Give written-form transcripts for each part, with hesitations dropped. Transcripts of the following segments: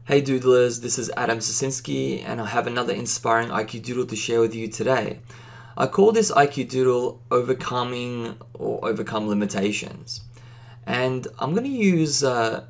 Hey Doodlers, this is Adam Sasinski and I have another inspiring IQ Doodle to share with you today. I call this IQ Doodle Overcoming or Overcome Limitations. And I'm going to use a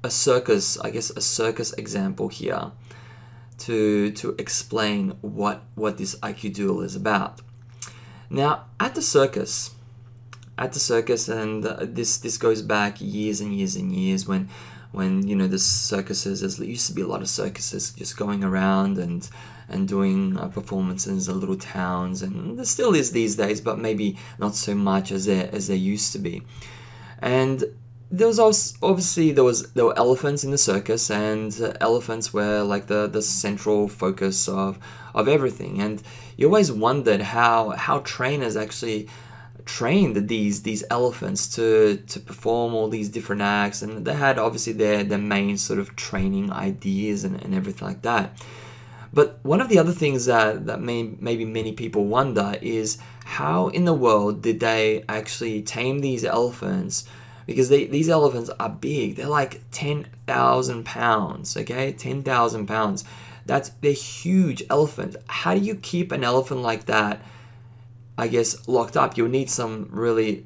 circus example here to explain what this IQ Doodle is about. Now, at the circus, and this goes back years and years and years when the circuses, there used to be a lot of circuses just going around and doing performances in little towns, and there still is these days, but maybe not so much as there used to be. And there was obviously there were elephants in the circus, and elephants were like the central focus of everything. And you always wondered how trainers actually trained these elephants to perform all these different acts, and they had obviously their main sort of training ideas and everything like that. But one of the other things that maybe many people wonder is how in the world did they actually tame these elephants? Because these elephants are big. They're like 10,000 pounds, okay? 10,000 pounds. They're huge elephants. How do you keep an elephant like that, I guess, locked up? You'll need some really,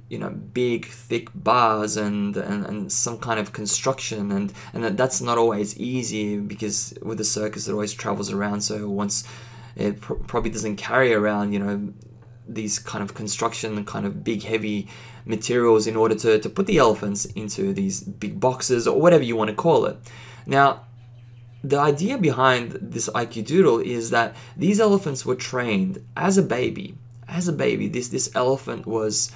big, thick bars and some kind of construction, and that's not always easy, because with the circus it always travels around, so once it probably doesn't carry around, these kind of construction and kind of big, heavy materials in order to put the elephants into these big boxes or whatever you want to call it. Now, the idea behind this IQ Doodle is that these elephants were trained as a baby. This elephant was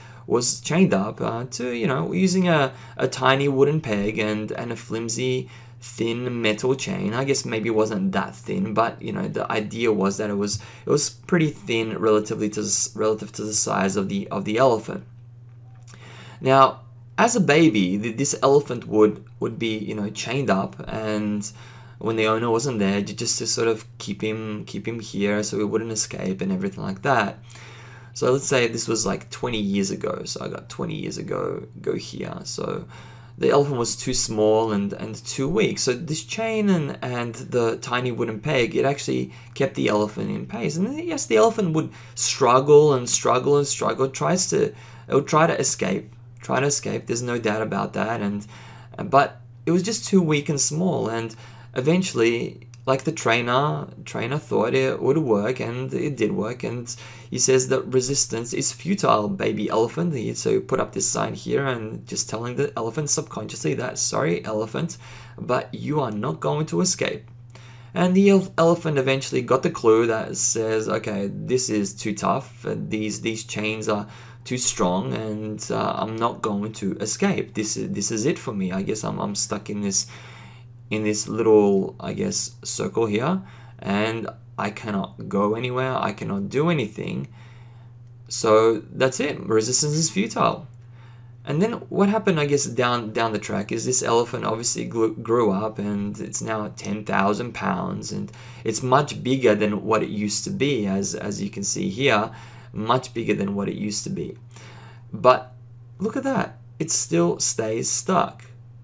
chained up to using a tiny wooden peg and a flimsy thin metal chain. I guess maybe it wasn't that thin, but the idea was that it was pretty thin relative to the size of the elephant. Now, as a baby, this elephant would be chained up, and when the owner wasn't there, just to sort of keep him here so he wouldn't escape and everything like that. So let's say this was like 20 years ago. So I got 20 years ago here. So the elephant was too small and too weak. So this chain and the tiny wooden peg, it actually kept the elephant in pace. And yes, the elephant would struggle and struggle and struggle. It would try to escape. There's no doubt about that. But it was just too weak and small. And eventually, like the trainer thought it would work, and it did work. And he says that resistance is futile, baby elephant. So he put up this sign here and just telling the elephant subconsciously that, sorry, elephant, but you are not going to escape. And the elephant eventually got the clue that says, okay, this is too tough. These chains are too strong, and I'm not going to escape. This is it for me. I guess I'm stuck in this little, I guess, circle here, and I cannot go anywhere, I cannot do anything, so that's it. Resistance is futile. And then what happened, I guess, down the track is this elephant obviously grew up, and it's now 10,000 pounds, and it's much bigger than what it used to be, as you can see here, much bigger than what it used to be. But look at that, it still stays stuck.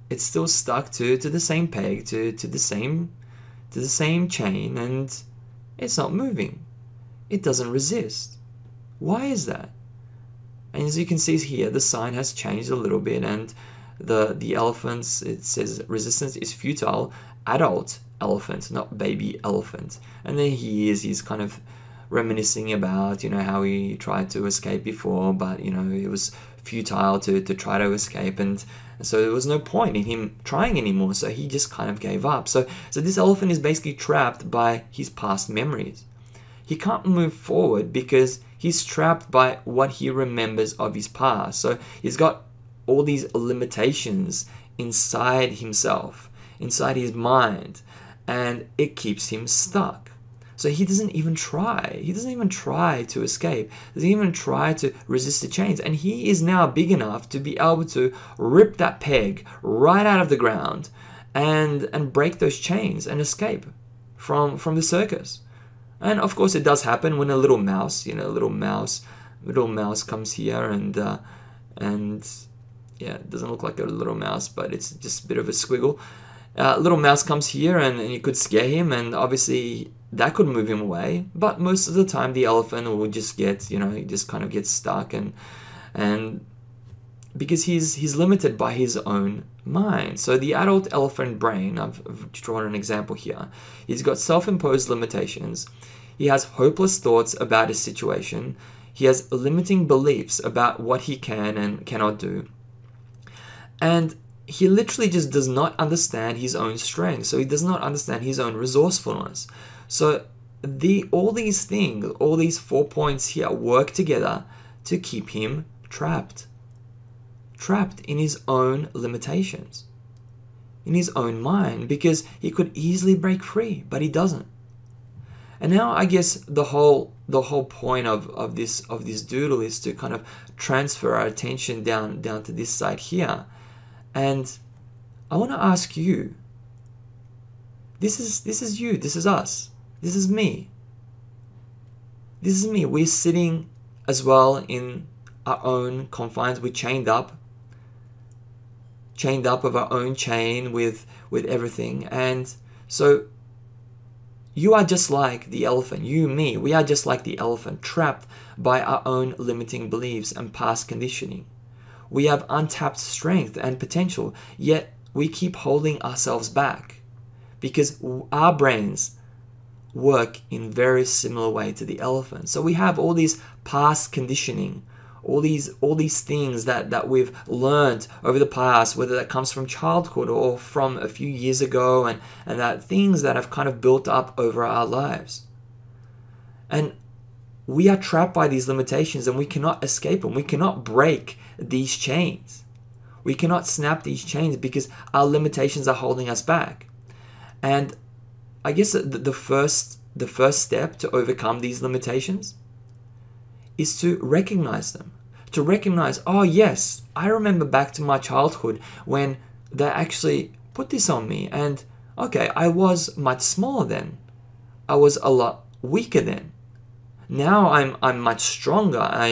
It's still stuck to the same peg, to the same chain, and it's not moving. It doesn't resist. Why is that? And as you can see here, the sign has changed a little bit, and the elephants, it says resistance is futile, adult elephant, not baby elephant. And then he's kind of reminiscing about how he tried to escape before, but it was futile to try to escape, and so there was no point in him trying anymore, so he just kind of gave up. So this elephant is basically trapped by his past memories. He can't move forward because he's trapped by what he remembers of his past. So he's got all these limitations inside himself, inside his mind, and it keeps him stuck. So he doesn't even try. He doesn't even try to escape. Doesn't even try to resist the chains. And he is now big enough to be able to rip that peg right out of the ground and break those chains and escape from the circus. And of course, it does happen when a little mouse, little mouse comes here, and yeah, it doesn't look like a little mouse, but it's just a bit of a squiggle. Little mouse comes here and you could scare him, and obviously that could move him away. But most of the time, the elephant will just get, he just kind of gets stuck, and because he's limited by his own mind. So the adult elephant brain, I've drawn an example here. He's got self-imposed limitations. He has hopeless thoughts about his situation. He has limiting beliefs about what he can and cannot do. And he literally just does not understand his own strength. So he does not understand his own resourcefulness. So all these things, all these 4 points here work together to keep him trapped in his own limitations, in his own mind, because he could easily break free, but he doesn't. And now I guess the whole point of this doodle is to kind of transfer our attention down to this side here. And I want to ask you, this is you, this is us, this is me. This is me. We're sitting as well in our own confines. We're chained up of our own chain with everything. And so you are just like the elephant. You, me, we are just like the elephant, trapped by our own limiting beliefs and past conditioning. We have untapped strength and potential, yet we keep holding ourselves back because our brains work in very similar way to the elephant. So we have all these past conditioning, all these things that we've learned over the past, whether that comes from childhood or from a few years ago, and that things that have kind of built up over our lives. And we are trapped by these limitations, and we cannot escape them. We cannot break these chains. We cannot snap these chains because our limitations are holding us back. And I guess the first step to overcome these limitations is to recognize them. To recognize, oh yes, I remember back to my childhood when they actually put this on me, and okay, I was much smaller then. I was a lot weaker then. Now I'm much stronger. I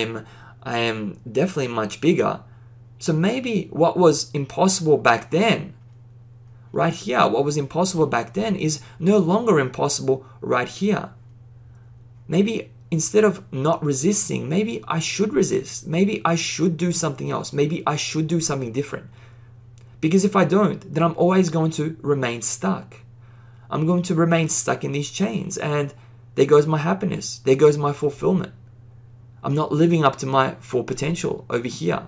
am definitely much bigger. So maybe what was impossible back then, right here, what was impossible back then is no longer impossible right here. Maybe instead of not resisting, maybe I should resist. Maybe I should do something else. Maybe I should do something different. Because if I don't, then I'm always going to remain stuck. I'm going to remain stuck in these chains, and there goes my happiness. There goes my fulfillment. I'm not living up to my full potential over here,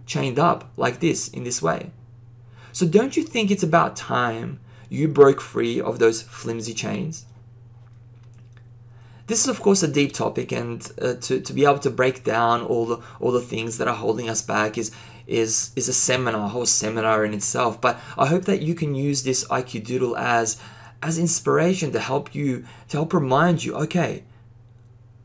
chained up like this, in this way. So don't you think it's about time you broke free of those flimsy chains? This is of course a deep topic, and to be able to break down all the things that are holding us back is a whole seminar in itself. But I hope that you can use this IQ Doodle as inspiration to help remind you, okay,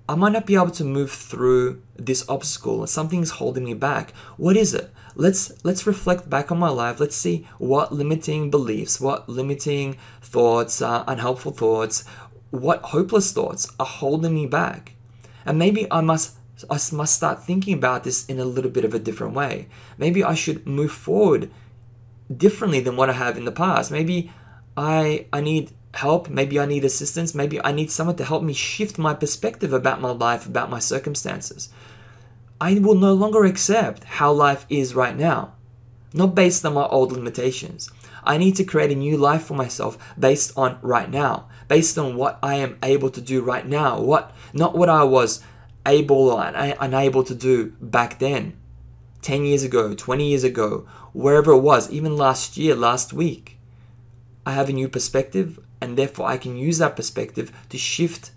I might not be able to move through this obstacle. Something's holding me back. What is it? Let's reflect back on my life. Let's see what limiting beliefs, what limiting thoughts, unhelpful thoughts, what hopeless thoughts are holding me back. And maybe I must start thinking about this in a little bit of a different way. Maybe I should move forward differently than what I have in the past. Maybe I need help. Maybe I need assistance. Maybe I need someone to help me shift my perspective about my life, about my circumstances. I will no longer accept how life is right now, not based on my old limitations. I need to create a new life for myself based on right now, based on what I am able to do right now, not what I was able or unable to do back then, 10 years ago, 20 years ago, wherever it was, even last year, last week. I have a new perspective, and therefore I can use that perspective to shift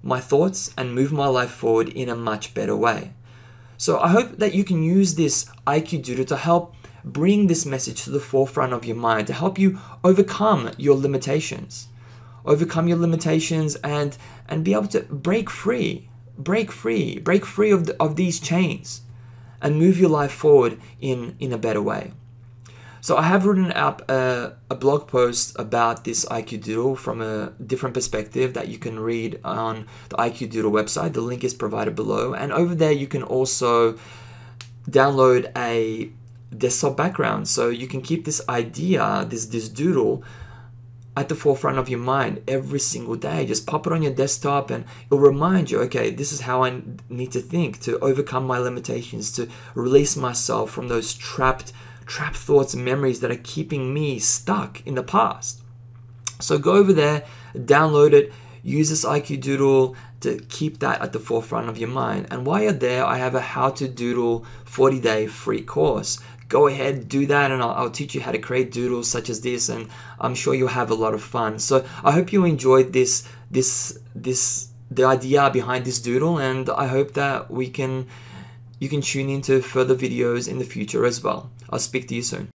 my thoughts and move my life forward in a much better way. So I hope that you can use this IQ Doodle to help bring this message to the forefront of your mind, to help you overcome your limitations. Overcome your limitations and be able to break free of these chains and move your life forward in a better way. So I have written up a blog post about this IQ Doodle from a different perspective that you can read on the IQ Doodle website. The link is provided below, and over there you can also download desktop background. So you can keep this idea, this doodle, at the forefront of your mind every single day. Just pop it on your desktop and it'll remind you, okay, this is how I need to think to overcome my limitations, to release myself from those trapped thoughts and memories that are keeping me stuck in the past. So go over there, download it, use this IQ Doodle to keep that at the forefront of your mind. And while you're there, I have a How to Doodle 40-day free course. Go ahead, do that, and I'll teach you how to create doodles such as this, and I'm sure you'll have a lot of fun. So I hope you enjoyed the idea behind this doodle, and I hope that you can tune into further videos in the future as well. I'll speak to you soon.